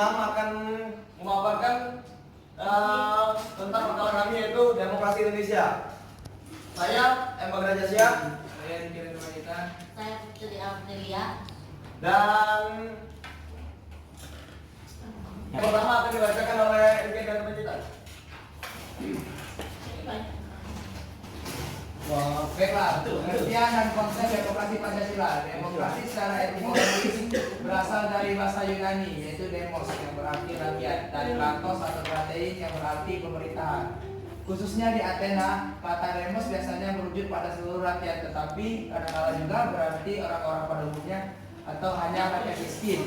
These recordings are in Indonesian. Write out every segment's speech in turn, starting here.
pertama akan memaparkan tentang makalah kami yaitu Demokrasi Indonesia. Saya M. Bagrajasya, Saya Dikirin Wanita. Saya Putri Aprilia. dan yang pertama akan dibacakan oleh Riki dan Pencipta. Baiklah, pengertian dan konsep demokrasi Pancasila. Demokrasi secara etimologis berasal dari bahasa Yunani, yaitu demos yang berarti rakyat, dan kratos atau kratein yang berarti pemerintahan. Khususnya di Athena, kata demos biasanya merujuk pada seluruh rakyat, tetapi kadang-kala juga berarti orang-orang pada umumnya atau hanya rakyat miskin.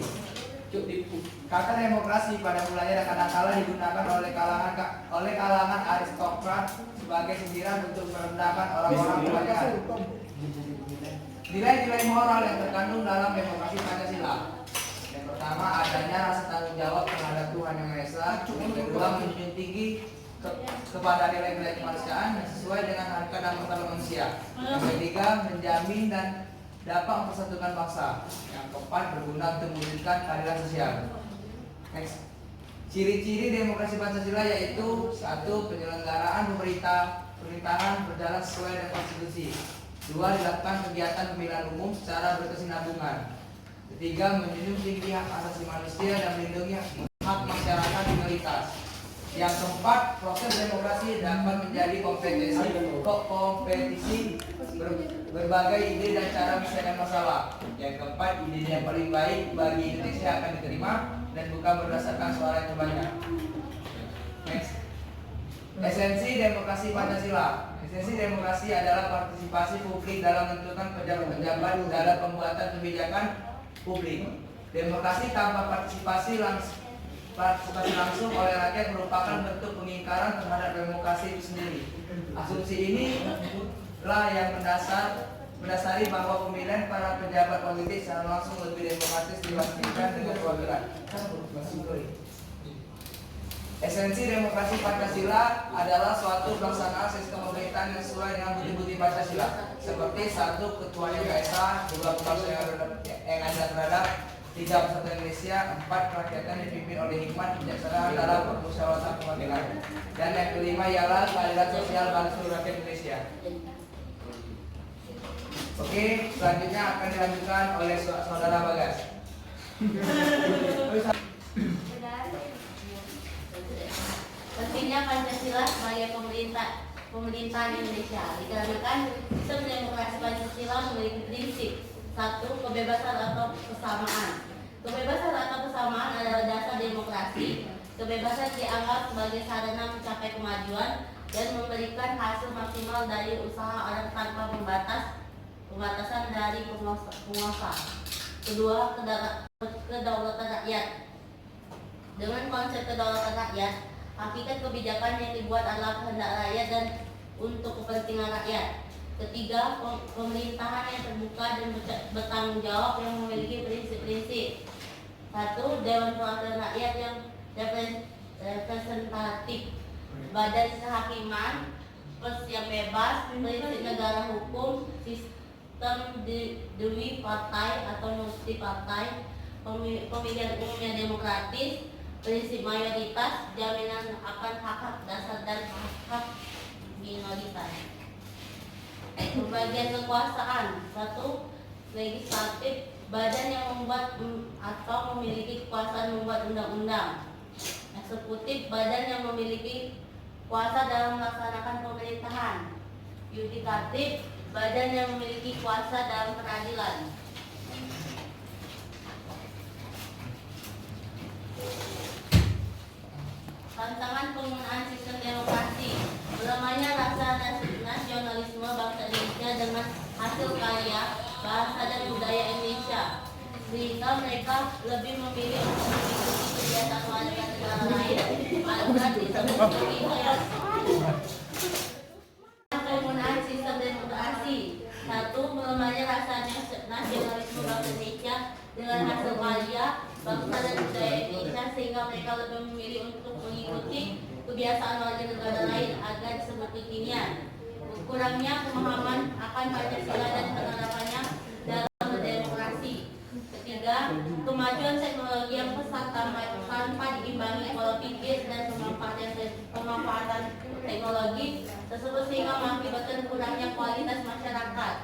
Kata demokrasi pada mulanya kadang-kala digunakan oleh kalangan aristokrat sebagai sindiran untuk merendahkan orang-orang kebanyakan. Nilai-nilai moral yang terkandung dalam demokrasi Pancasila. Yang pertama, adanya rasa tanggung jawab terhadap Tuhan Yang Maha Esa. Yang kedua, menjunjung tinggi kepada nilai-nilai kemanusiaan yang sesuai dengan harkat dan martabat manusia. Yang ketiga, menjamin dan dapat mempersatukan bangsa. Yang keempat, berguna untuk mewujudkan keadilan sosial. Next. Ciri-ciri demokrasi Pancasila yaitu: 1. Penyelenggaraan pemerintahan berjalan sesuai dengan konstitusi. 2. Dilakukan kegiatan pemilihan umum secara berkesinambungan. 3. Menjunjung tinggi hak asasi manusia dan melindungi hak masyarakat minoritas. Yang keempat, proses demokrasi dapat menjadi kompetisi berbagai ide dan cara menyelesaikan masalah. Yang keempat, ide yang paling baik bagi Indonesia akan diterima dan bukan berdasarkan suara yang terbanyak. Next. Esensi demokrasi Pancasila. Esensi demokrasi adalah partisipasi publik dalam menentukan pejabat-pejabat dalam pembuatan kebijakan publik. Demokrasi tanpa partisipasi langsung oleh rakyat merupakan bentuk pengingkaran terhadap demokrasi itu sendiri. Asumsi ini lah yang mendasari bahwa pemilihan para pejabat politik secara langsung lebih demokratis dibandingkan dengan perwakilan. Esensi demokrasi Pancasila adalah suatu pelaksanaan sistem pemerintahan yang sesuai dengan bukti-bukti Pancasila, seperti 1. Ketuanya Esa, 2. Pembangunan yang ada terhadap 3. Persatuan Indonesia, 4. Kerakyatan dipimpin oleh hikmat kebijaksanaan dalam permusyawaratan kebangsaan, dan yang kelima ialah keadilan sosial bagi seluruh rakyat Indonesia. Oke, selanjutnya akan dilanjutkan oleh saudara Bagas. Pentingnya Pancasila sebagai pemerintahan Indonesia dikarenakan sistem demokrasi Pancasila memiliki prinsip: 1. Kebebasan atau kesamaan. Kebebasan atau kesamaan adalah dasar demokrasi. Kebebasan dianggap sebagai sarana mencapai kemajuan dan memberikan hasil maksimal dari usaha orang tanpa pembatasan dari penguasa. Kedua, kedaulatan rakyat. Dengan konsep kedaulatan rakyat, hakikat kebijakan yang dibuat adalah kehendak rakyat dan untuk kepentingan rakyat. Ketiga, pemerintahan yang terbuka dan bertanggung jawab yang memiliki prinsip-prinsip. 1. Dewan Perwakilan Rakyat yang representatif. Badan kehakiman, pers yang bebas, prinsip negara hukum, sistem demi partai atau multi partai, pemilihan umum yang demokratis, prinsip mayoritas, jaminan akan hak-hak dasar dan hak minoritas. Pembagian kekuasaan. 1. Legislatif, badan yang membuat atau memiliki kekuasaan membuat undang-undang. Eksekutif, badan yang memiliki kuasa dalam melaksanakan pemerintahan. Yudikatif, badan yang memiliki kuasa dalam peradilan. Tantangan penggunaan sistem demokrasi. Melemahnya rasa nasionalisme bangsa Indonesia dengan hasil karya, bahasa dan budaya Indonesia, sehingga mereka lebih memilih untuk mengikuti kebiasaan warga negara lain agar disebut sebagai penggunaan sistem demokrasi. 1. Melemahnya rasa nasionalisme bangsa Indonesia dengan hasil karya, bangsa dan budaya Indonesia, sehingga mereka lebih memilih untuk mengikuti kebiasaan warga negara lain agar disebut kekinian. Kurangnya pemahaman akan Pancasila dan penerapannya dalam berdemokrasi. Ketiga, adalah kemajuan teknologi yang pesat tanpa diimbangi pola pikir dan pemanfaatan teknologi tersebut sehingga mengakibatkan kurangnya kualitas masyarakat.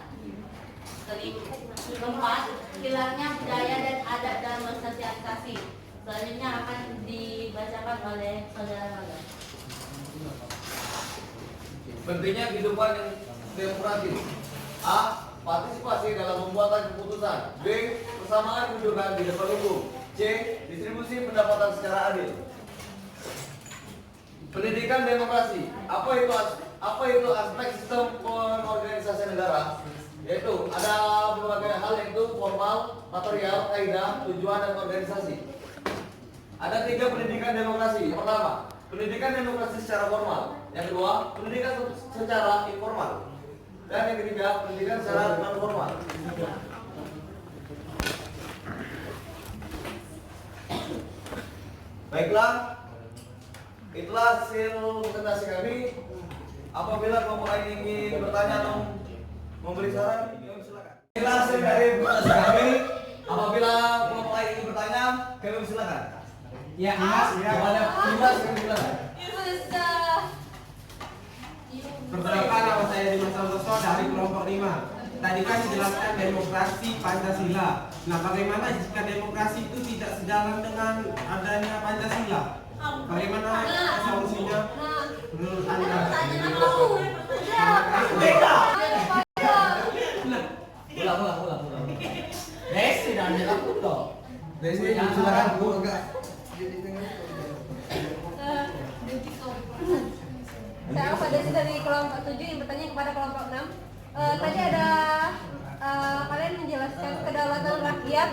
Keempat, hilangnya budaya dan adat dalam bersosialisasi. Selanjutnya akan dibacakan oleh saudara Maga. Pentingnya kehidupan yang demokratis. A. Partisipasi dalam pembuatan keputusan. B. Persamaan kedudukan di depan hukum. C. Distribusi pendapatan secara adil. Pendidikan demokrasi. Apa itu aspek sistem pengorganisasian negara? Yaitu ada berbagai hal, yaitu formal, material, kaidah, tujuan, dan organisasi. Ada 3 pendidikan demokrasi. Yang pertama, pendidikan demokrasi secara formal. Yang kedua, pendidikan secara informal. Dan yang ketiga, pendidikan secara non formal. Baiklah, itulah hasil presentasi kami. Apabila kelompok lain ingin bertanya atau memberi saran, silakan. Inilah hasil dari presentasi kami. Apabila kelompok lain ingin bertanya, kami silakan. Ya, Mas. Kepada Dimas, kami silakan. Perkenalkan, nama saya Dimas Santoso dari kelompok 5. Tadi kan dijelaskan demokrasi Pancasila. Nah, bagaimana jika demokrasi itu tidak sejalan dengan adanya Pancasila? Bagaimana solusinya menurut Anda? Ulang. Desi dan aku toh. Desi, silakan Bu. Saya Alfa Desi dari kelompok 7 yang bertanya kepada kelompok 6. Tadi ada kalian menjelaskan kedaulatan rakyat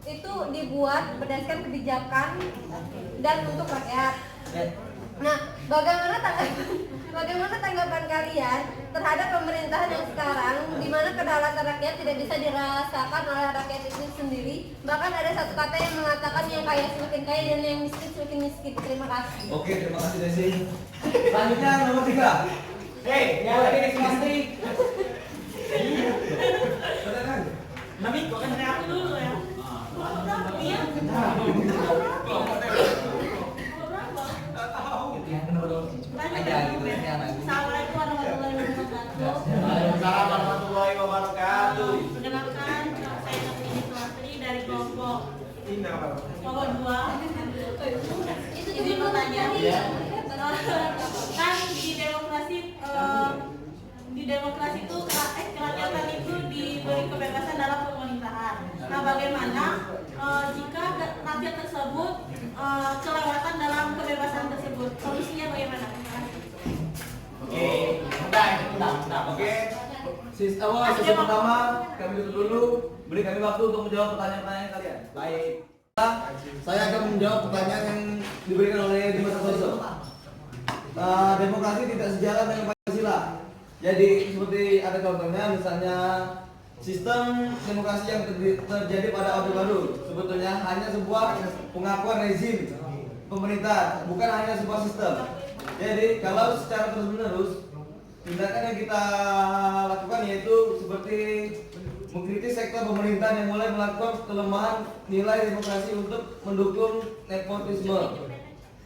itu dibuat berdasarkan kebijakan dan untuk rakyat. Nah, bagaimana tanggapan kalian terhadap pemerintahan yang sekarang di mana kedaulatan rakyat tidak bisa dirasakan oleh rakyat itu sendiri? Bahkan ada satu kata yang mengatakan yang kaya semakin kaya dan yang miskin semakin miskin. Terima kasih. Oke, terima kasih Desi. Selanjutnya nomor 3. Hei, yang lagi di pasti. Mami, kok kan aku dulu ya? Assalamualaikum warahmatullahi wabarakatuh. Waalaikumsalam warahmatullahi wabarakatuh. Perkenalkan, saya Nurul Sulastri dari kelompok 2. Izin bertanya. Kan di demokrasi itu kerakyatan itu diberi kebebasan dalam pemerintahan. Nah, bagaimana jika rakyat tersebut kelewatan dalam kebebasan tersebut? Solusinya bagaimana? Oke, Oke. Sesi pertama kami tutup dulu. Beri kami waktu untuk menjawab pertanyaan-pertanyaan kalian. Baik. Saya akan menjawab pertanyaan yang diberikan oleh Dimas Santoso. Demokrasi tidak sejalan dengan Pancasila. Jadi seperti ada contohnya, misalnya sistem demokrasi yang terjadi pada Orde Baru sebetulnya hanya sebuah pengakuan rezim pemerintah, bukan hanya sebuah sistem. Jadi kalau secara terus-menerus tindakan yang kita lakukan yaitu seperti mengkritik sektor pemerintahan yang mulai melakukan kelemahan nilai demokrasi untuk mendukung nepotisme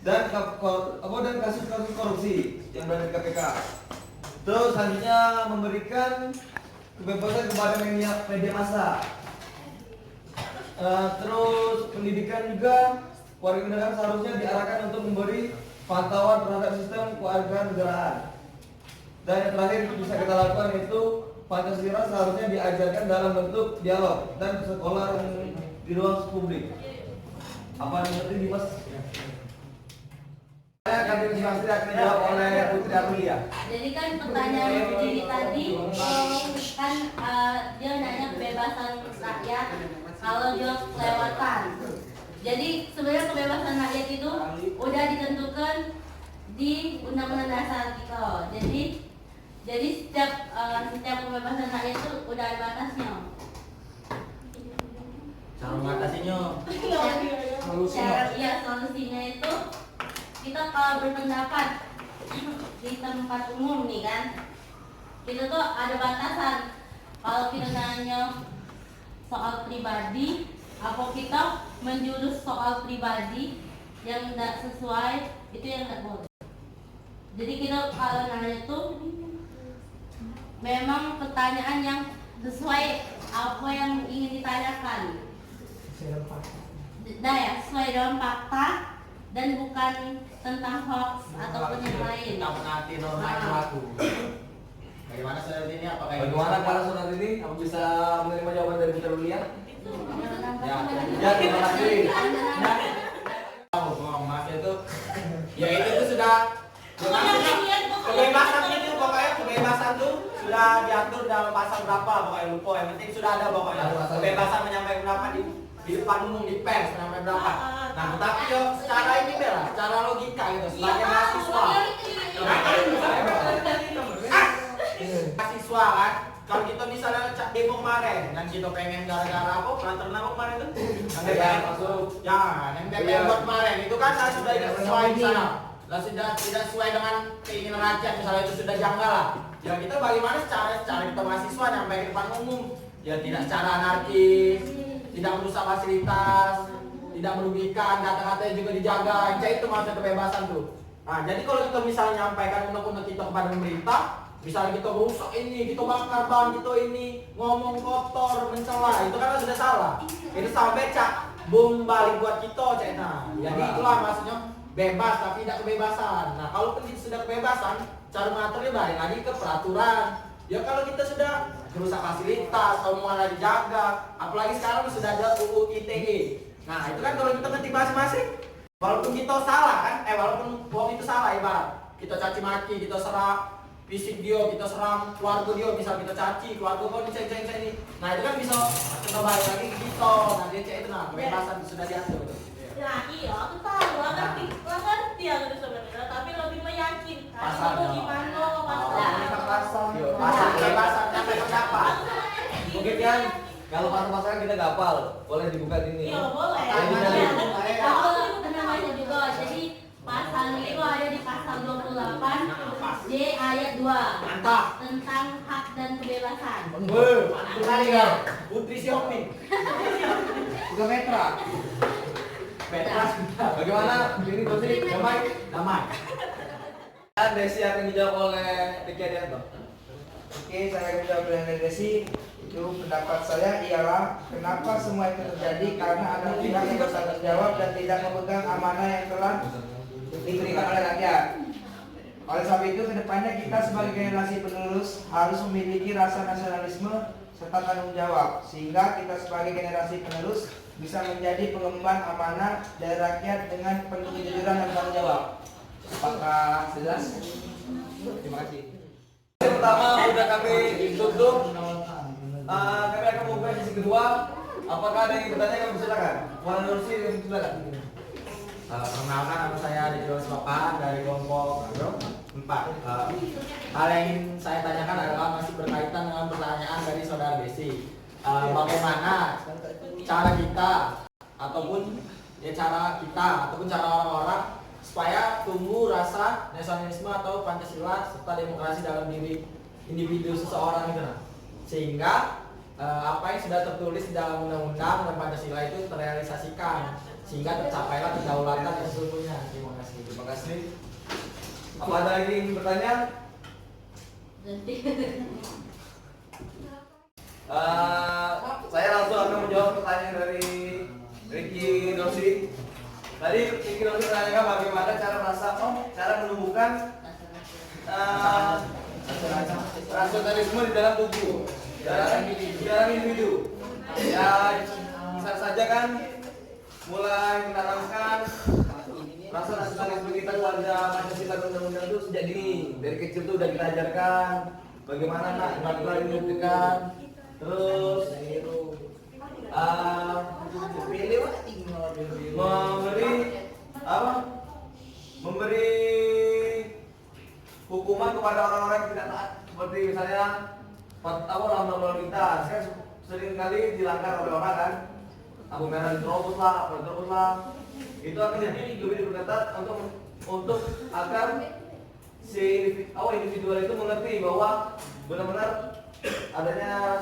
dan kasus-kasus korupsi yang berada di KPK. Terus selanjutnya memberikan kebebasan kepada media massa. Terus pendidikan juga warga negara seharusnya diarahkan untuk memberi pantauan terhadap sistem kewarganegaraan. Dan yang terakhir bisa kita lakukan itu Pancasila seharusnya diajarkan dalam bentuk dialog dan sekolah di ruang publik. Apa yang penting Dimas? Saya akan dijawab oleh Putri Amelia. Jadi kan pertanyaan Putri tadi kan dia nanya kebebasan rakyat kalau dia kelewatan. Jadi sebenarnya kebebasan rakyat itu udah ditentukan di Undang-Undang Dasar kita. Jadi setiap kebebasan rakyat itu udah ada batasnya. Cara mengatasinya. Solusinya itu kita kalau berpendapat di tempat umum nih kan, kita tuh ada batasan. Kalau kita nanya soal pribadi Apa kita menjurus soal pribadi yang tidak sesuai, itu yang tidak boleh. Jadi kita kalau nanya itu memang pertanyaan yang sesuai apa yang ingin ditanyakan. Nah ya, sesuai dengan fakta dan bukan tentang hoax ataupun yang lain. Kita menaati norma yang berlaku. Bagaimana saudara ini? Apakah ini Bagaimana bisa- para saudara ini? Aku bisa menerima jawaban dari Putra Lulia? Ya, terima kasih. Maaf itu. Ya itu tuh sudah kebebasan itu pokoknya kebebasan tuh sudah diatur dalam pasal berapa pokoknya lupa, yang penting sudah ada pokoknya kebebasan menyampaikan pendapat di depan umum di pers menyampaikan pendapat. Nah tetapi yo secara ini bela, secara logika gitu sebagai mahasiswa. Mahasiswa kan, kalau kita misalnya demo kemarin, yang kita pengen gara-gara apa, pelantar nama kemarin tuh, yang DPR masuk, ya, yang DPR buat kemarin itu kan sudah tidak sesuai di sana, lah sudah tidak sesuai dengan keinginan rakyat, misalnya itu sudah janggal lah. Ya kita bagaimana secara kita mahasiswa sampai ke depan umum, ya tidak secara anarkis, tidak merusak fasilitas, tidak merugikan, data-datanya juga dijaga, itu maksudnya kebebasan tuh. Nah, jadi kalau kita misalnya nyampaikan undang-undang kita kepada pemerintah, misalnya kita rusak ini, kita bakar ban, kita ini ngomong kotor, mencela, itu kan sudah salah. Itu sampai cak bom balik buat kita cak. Nah, jadi itulah maksudnya bebas tapi tidak kebebasan. Nah, kalau kita sudah kebebasan, cara mengaturnya balik lagi ke peraturan. Ya kalau kita sudah merusak fasilitas, omongan dijaga, apalagi sekarang sudah ada UU ITE. Nah, itu kan kalau kita ngerti masing-masing, walaupun kita salah kan, walaupun wong itu salah ibarat kita caci maki, kita serang fisik dia, kita serang keluarga dia, bisa kita caci keluarga kau diceng-ceng ini. Nah itu kan bisa kita balik lagi ke kita. Nah dia cek itu nah kebebasan sudah diatur. Nah iya, aku tahu, ngerti aku sebenarnya, tapi lebih meyakinkan. Pasal Itu gimana pasal kebebasan sampai pendapat. Mungkin kan kalau pasal-pasal kita gapal, boleh dibuka ini. Iya boleh. Jadi Aku namanya juga, jadi pasal itu ada di pasal 28 J ayat 2 Mantap. tentang hak dan kebebasan. Mantap kali ya. Putri Xiaomi. Juga Metra. Metra sudah. bagaimana ini Dosi? Damai? Damai. Dan Desi akan dijawab oleh Ricky Adianto. Oke, saya akan menjawab dengan Desi. Itu pendapat saya ialah kenapa semua itu terjadi karena ada pihak yang bertanggung jawab dan tidak memegang amanah yang telah diberikan oleh rakyat. Oleh sebab itu kedepannya kita sebagai generasi penerus harus memiliki rasa nasionalisme serta tanggung jawab sehingga kita sebagai generasi penerus bisa menjadi pengemban amanah dari rakyat dengan penuh kejujuran dan tanggung jawab. Apakah jelas? Terima kasih. Yang pertama udah kami tutup. Kami akan membuka sesi kedua. Apakah ada yang bertanya? Kami silakan. Wan Nursi, silakan. Perkenalkan nama saya Didos Bapak dari kelompok 4. Hal yang ingin saya tanyakan adalah masih berkaitan dengan pertanyaan dari saudara Desi. Bagaimana cara kita ataupun cara orang-orang supaya tumbuh rasa nasionalisme atau Pancasila serta demokrasi dalam diri individu seseorang itu, nah. Sehingga apa yang sudah tertulis di dalam undang-undang dan Pancasila itu terrealisasikan sehingga tercapailah kedaulatan yang sesungguhnya. Terima kasih. Terima kasih. Apa ada lagi yang bertanya? Saya langsung akan menjawab pertanyaan dari Ricky Dosi. Tadi Ricky Dosi menanyakan bagaimana cara menumbuhkan rasionalisme di dalam tubuh, dalam individu. Ya, bisa saja kan mulai menanamkan rasa nasionalisme kita kepada Pancasila dan undang-undang itu sejak dini. Dari kecil tuh udah kita ajarkan bagaimana nak menentukan, terus memberi hukuman kepada orang-orang yang tidak taat, seperti misalnya lalu lintas kan sering kali dilanggar oleh orang kan, lampu merah diterobos lah, itu akan jadi lebih diperketat untuk agar si individual itu mengerti bahwa benar-benar adanya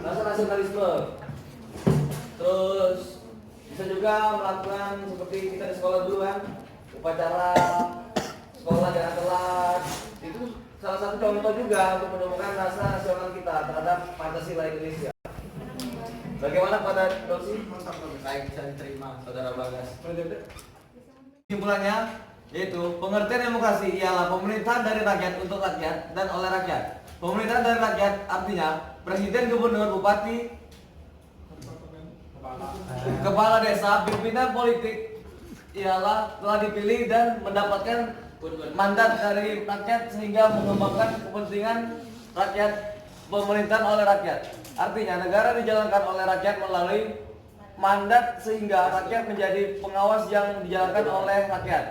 rasa nasionalisme. Terus bisa juga melakukan seperti kita di sekolah dulu kan, upacara sekolah jangan telat. Itu salah satu contoh juga untuk menemukan rasa nasional kita terhadap Pancasila Indonesia. Bagaimana pada Dosi? Baik, bisa diterima. Saudara Bagas. Kesimpulannya yaitu pengertian demokrasi ialah pemerintahan dari rakyat untuk rakyat dan oleh rakyat. Pemerintahan dari rakyat artinya presiden, gubernur, bupati, kepala desa, pimpinan politik ialah telah dipilih dan mendapatkan mandat dari rakyat sehingga mengembangkan kepentingan rakyat, pemerintahan oleh rakyat. Artinya negara dijalankan oleh rakyat melalui mandat sehingga rakyat menjadi pengawas yang dijalankan oleh rakyat.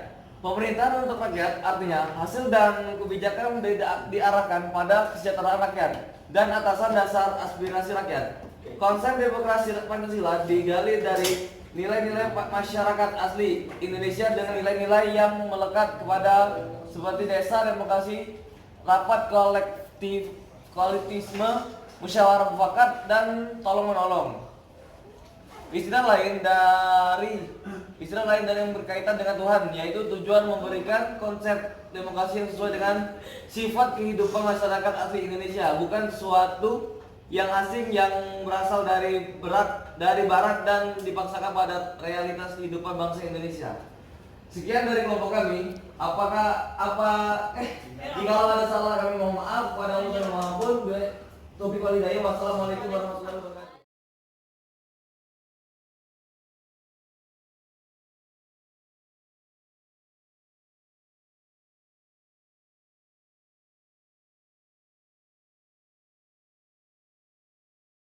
Pemerintahan untuk rakyat artinya hasil dan kebijakan diarahkan pada kesejahteraan rakyat dan atasan dasar aspirasi rakyat. Konsep demokrasi Pancasila digali dari nilai-nilai masyarakat asli Indonesia dengan nilai-nilai yang melekat kepada seperti desa, demokrasi, rapat kolektivisme, musyawarah mufakat, dan tolong menolong. Istilah lain dari yang berkaitan dengan Tuhan, yaitu tujuan memberikan konsep demokrasi yang sesuai dengan sifat kehidupan masyarakat asli Indonesia, bukan sesuatu yang asing yang berasal dari barat dan dipaksakan pada realitas kehidupan bangsa Indonesia. Sekian dari kelompok kami. Jika ada salah kami mohon maaf. Pada umumnya mohon ampun. Taufiq wal hidayah. Wassalamualaikum warahmatullahi wabarakatuh.